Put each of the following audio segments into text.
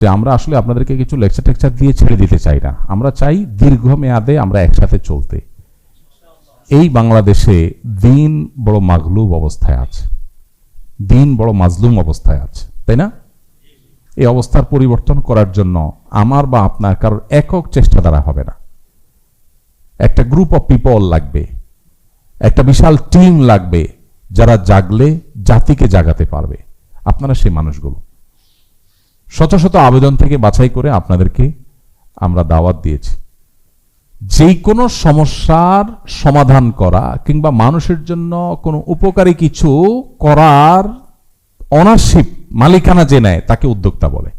যে আমরা আসলে আপনাদেরকে কিছু লেকচার টেকচার দিয়ে ছেড়ে দিতে চাই না। আমরা চাই দীর্ঘমেয়াদে আমরা একসাথে চলতে। এই বাংলাদেশে দিন বড় মাগলুব অবস্থায় আছে, দিন বড় মাজলুম অবস্থায় আছে, তাই না? এই অবস্থার পরিবর্তন করার জন্য আমার বা আপনার কারোর একক চেষ্টা দ্বারা হবে না। একটা গ্রুপ অফ পিপল লাগবে, একটা বিশাল টিম লাগবে, যারা জাগলে জাতিকে জাগাতে পারবে। আপনারা সেই মানুষগুলো। শত শত আবেদন থেকে বাছাই করে আপনাদেরকে আমরা দাওয়াত দিয়েছি। যে কোনো সমস্যার সমাধান করা কিংবা মানুষের জন্য কোনো উপকারী কিছু করার অনারশিপ, মালিকানা যে নেয় তাকে উদ্যোক্তা বলে।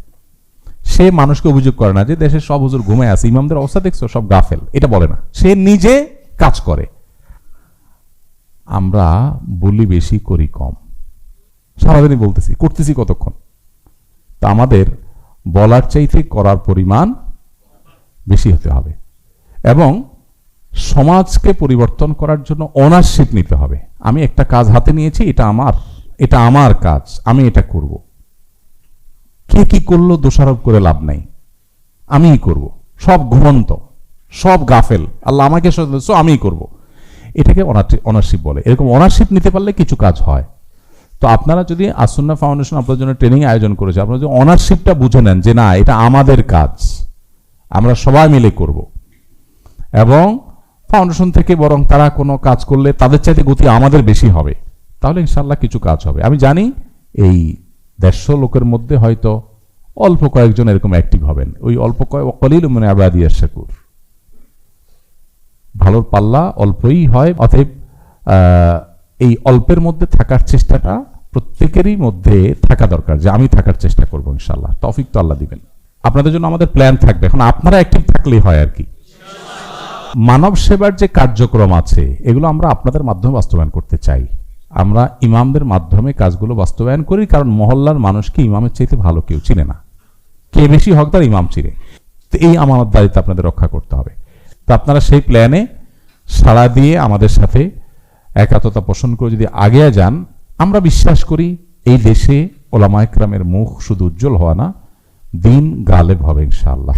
সে মানুষকে অভিযোগ করে না যে দেশের সব হুজুর ঘুমায় আছে, ইমামদের অবস্থা দেখছো সব গাফেল, এটা বলে না। সে নিজে কাজ করে। আমরা বলি বেশি, করি কম। সারাদিনই বলতেছি, করতেছি কতক্ষণ? তা আমাদের বলার চাইতে করার পরিমাণ বেশি হতে হবে এবং সমাজকে পরিবর্তন করার জন্য অনারশিপ নিতে হবে। আমি একটা কাজ হাতে নিয়েছি, এটা আমার কাজ, আমি এটা করব। কে কি করলো দোষারোপ করে লাভ নাই, আমিই করব। সব ঘুমন্ত, সব গাফেল, আল্লাহ আমাকে আমিই করব। এটাকে অনারশিপ বলে। এরকম অনারশিপ নিতে পারলে কিছু কাজ হয়। তো আপনারা যদি আসুন্নাহ ফাউন্ডেশন আপনাদের জন্য ট্রেনিং আয়োজন করেছে, আপনারা যদি অনারশিপটা বুঝে নেন যে না, এটা আমাদের কাজ, আমরা সবাই মিলে করব, এবং ফাউন্ডেশন থেকে বরং তারা কোনো কাজ করলে তাদের চাইতে গতি আমাদের বেশি হবে, তাহলে ইনশাল্লাহ কিছু কাজ হবে। আমি জানি এই 150 লোকের মধ্যে হয়তো অল্প কয়েকজন এরকম অ্যাক্টিভ হবেন। ওই অল্প কলিল মিন ইবাদিয়াশ শাকুর, ভালোর পাল্লা অল্পই হয়। অতএব এই অল্পের মধ্যে থাকার চেষ্টাটা প্রত্যেকেরই মধ্যে থাকা দরকার, যে আমি থাকার চেষ্টা করবো ইনশাল্লাহ। তৌফিক তো আল্লাহ দিবেন। আপনাদের জন্য আমাদের প্ল্যান থাকবে, এখন আপনারা অ্যাক্টিভ থাকলেই হয় আর কি। মানব সেবার যে কার্যক্রম আছে এগুলো আমরা আপনাদের মাধ্যমে বাস্তবায়ন করতে চাই। আমরা ইমামদের মাধ্যমে কাজগুলো বাস্তবায়ন করি, কারণ মহল্লার মানুষকে ইমামের চাইতে ভালো কেউ চিনে না। কে বেশি হকদার? ইমাম চিনে। তো এই আমানতদারিতা আপনাদের রক্ষা করতে হবে। তো আপনারা সেই প্ল্যানে সাড়া দিয়ে আমাদের সাথে একাত্মতা পোষণ করে যদি আগে যান, আমরা বিশ্বাস করি এই দেশে ওলামায়ে কেরামের মুখ শুধু উজ্জ্বল হওয়া না, দিন গালেব হবে ইনশাআল্লাহ।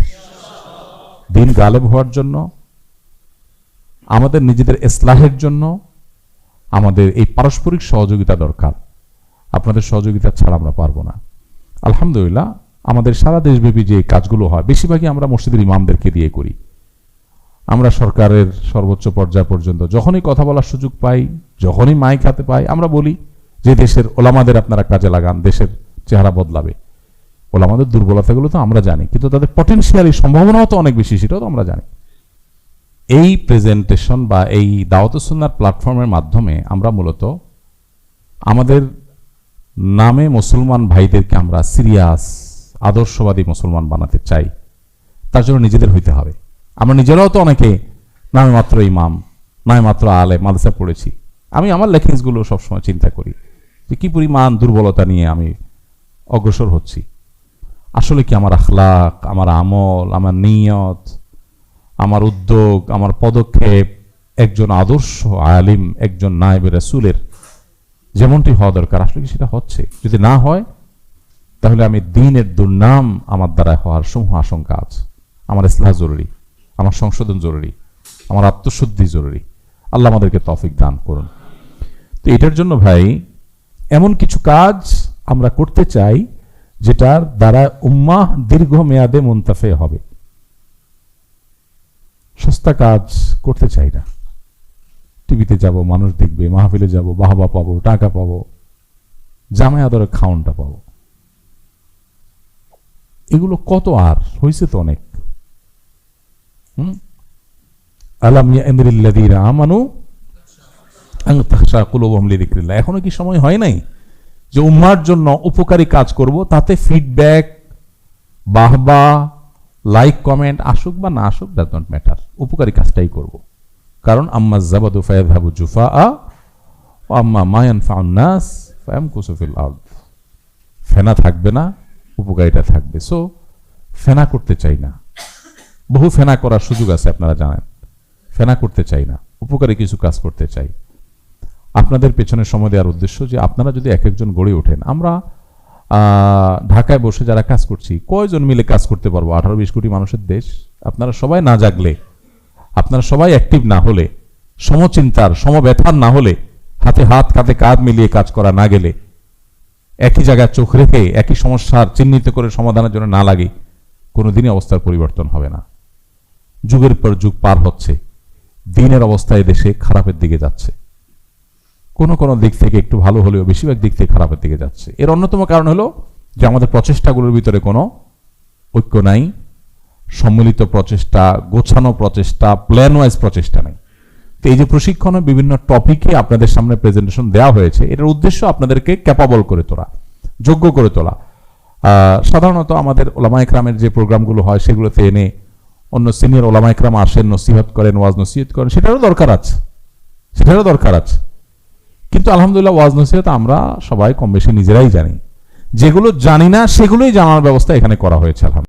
দিন গালেব হওয়ার জন্য, আমাদের নিজেদের ইসলাহের জন্য আমাদের এই পারস্পরিক সহযোগিতা দরকার। আপনাদের সহযোগিতা ছাড়া আমরা পারবো না। আলহামদুলিল্লাহ, আমাদের সারা দেশব্যাপী যে কাজগুলো হয় বেশিরভাগই আমরা মসজিদের ইমামদেরকে দিয়ে করি। আমরা সরকারের সর্বোচ্চ পর্যায় পর্যন্ত যখনই কথা বলার সুযোগ পাই, যখনই মাইক হাতে পাই, আমরা বলি যে দেশের ওলামাদের আপনারা কাজে লাগান, দেশের চেহারা বদলাবে। ওলামাদের দুর্বলতাগুলো তো আমরা জানি, কিন্তু তাদের পটেনশিয়ালি সম্ভাবনাও তো অনেক বেশি, সেটাও তো আমরা জানি। এই প্রেজেন্টেশন বা এই দাওয়াতুস সুন্নাহর প্ল্যাটফর্মের মাধ্যমে আমরা মূলত আমাদের নামে মুসলমান ভাইদেরকে আমরা সিরিয়াস আদর্শবাদী মুসলমান বানাতে চাই। তার জন্য নিজেদের হইতে হবে। আমরা নিজেরাও তো অনেকে নামে মাত্র ইমাম, নামে মাত্র আলেম, মাদ্রাসা পড়েছি। আমি আমার লেখিংসগুলো সবসময় চিন্তা করি যে কি পরিমাণ দুর্বলতা নিয়ে আমি অগ্রসর হচ্ছি। আসলে কি আমার আখলাক, আমার আমল, আমার নিয়ত, আমার উদ্যোগ, আমার পদক্ষেপ একজন আদর্শ আলিম, একজন নায়েবে রাসূলের যেমনটি হওয়া দরকার, আসলে কি সেটা হচ্ছে? যদি না হয় তাহলে আমি দ্বীনের দুর্নাম আমার দ্বারা হওয়ার সমূহ আশঙ্কা আছে। আমার ইসলাহ জরুরি, আমার সংশোধন জরুরি, আমার আত্মশুদ্ধি জরুরি। আল্লাহ আমাদেরকে তৌফিক দান করুন। তো এটার জন্য ভাই এমন কিছু কাজ আমরা করতে চাই যেটার দ্বারা উম্মাহ দীর্ঘমেয়াদে মুনতাফে হবে। সস্তা কাজ করতে চাই না। টিভিতে যাব, মানুষ দেখবে, মাহফিলে যাব, বাহবা পাবো, টাকা পাবো, জামাই আদরের খাউনটা পাবো। এগুলো কত আর হয়েছে তো অনেক। আলাম ইয়ামিরিল্লাযীনা আমানু আন তাখশা কুলুবুহুম লিযিকরিল্লাহ। এখনো কি সময় হয় নাই যে উম্মাহর জন্য উপকারী কাজ করব, তাতে ফিডব্যাক, বাহবা, লাইক, কমেন্ট আসুক বা না আসুক, ডাজ নট ম্যাটার, উপকারী কাজটাই করব। কারণ আম্মা যাবাদু ফায়াযহাবু জুফাআ ওয়া আম্মা মা ইয়ানফাউন নাস ফায়ামকুসু ফিল আরদ। ফেনা থাকবে না, উপকারিতা থাকবে। সো ফেনা করতে চাই না। বহু ফেনা করার সুযোগ আছে, আপনারা জানেন। ফেনা করতে চাই না, উপকারী কিছু কাজ করতে চাই। আপনাদের পেছনে সময় দেওয়ার উদ্দেশ্য যে আপনারা যদি এক একজন গড়ে ওঠেন, আমরা ঢাকায় বসে যারা কাজ করছি, কয়জন মিলে কাজ করতে পারবো? 18-20 কোটি মানুষের দেশ। আপনারা সবাই না জাগলে, আপনারা সবাই অ্যাক্টিভ না হলে, সমচিন্তার সমব্যথার না হলে, হাতে হাত কাঁধে কাঁধ মিলিয়ে কাজ করা না গেলে, একই জায়গায় চোখ রেখে একই সমস্যার চিহ্নিত করে সমাধানের জন্য না লাগে, কোনোদিনই অবস্থার পরিবর্তন হবে না। যুগের পর যুগ পার হচ্ছে, দিনের অবস্থা দেশে খারাপের দিকে যাচ্ছে। কোনো কোনো দিক থেকে একটু ভালো হলেও বেশিরভাগ দিক থেকে খারাপের দিকে যাচ্ছে। এর অন্যতম কারণ হলো যে আমাদের প্রচেষ্টাগুলোর ভিতরে কোনো ঐক্য নাই, সম্মিলিত প্রচেষ্টা, গোছানো প্রচেষ্টা, প্ল্যান ওয়াইজ প্রচেষ্টা নেই। তো এই যে প্রশিক্ষণে বিভিন্ন টপিকে আপনাদের সামনে প্রেজেন্টেশন দেওয়া হয়েছে, এটার উদ্দেশ্য আপনাদেরকে ক্যাপাবল করে তোলা, যোগ্য করে তোলা। সাধারণত আমাদের ওলামা ইকরামের যে প্রোগ্রামগুলো হয় সেগুলোতে এনে অন্য সিনিয়র ওলামা ইকরাম আসেন, নসিহত করেন, ওয়াজ নসিহত করেন, সেটারও দরকার আছে। কিন্তু আলহামদুলিল্লাহ ওয়াজ নসিহত আমরা সবাই কম বেশি নিজেরাই জানি। যেগুলো জানি না সেগুলোই জানার ব্যবস্থা এখানে করা হয়েছে আলহামদুলিল্লাহ।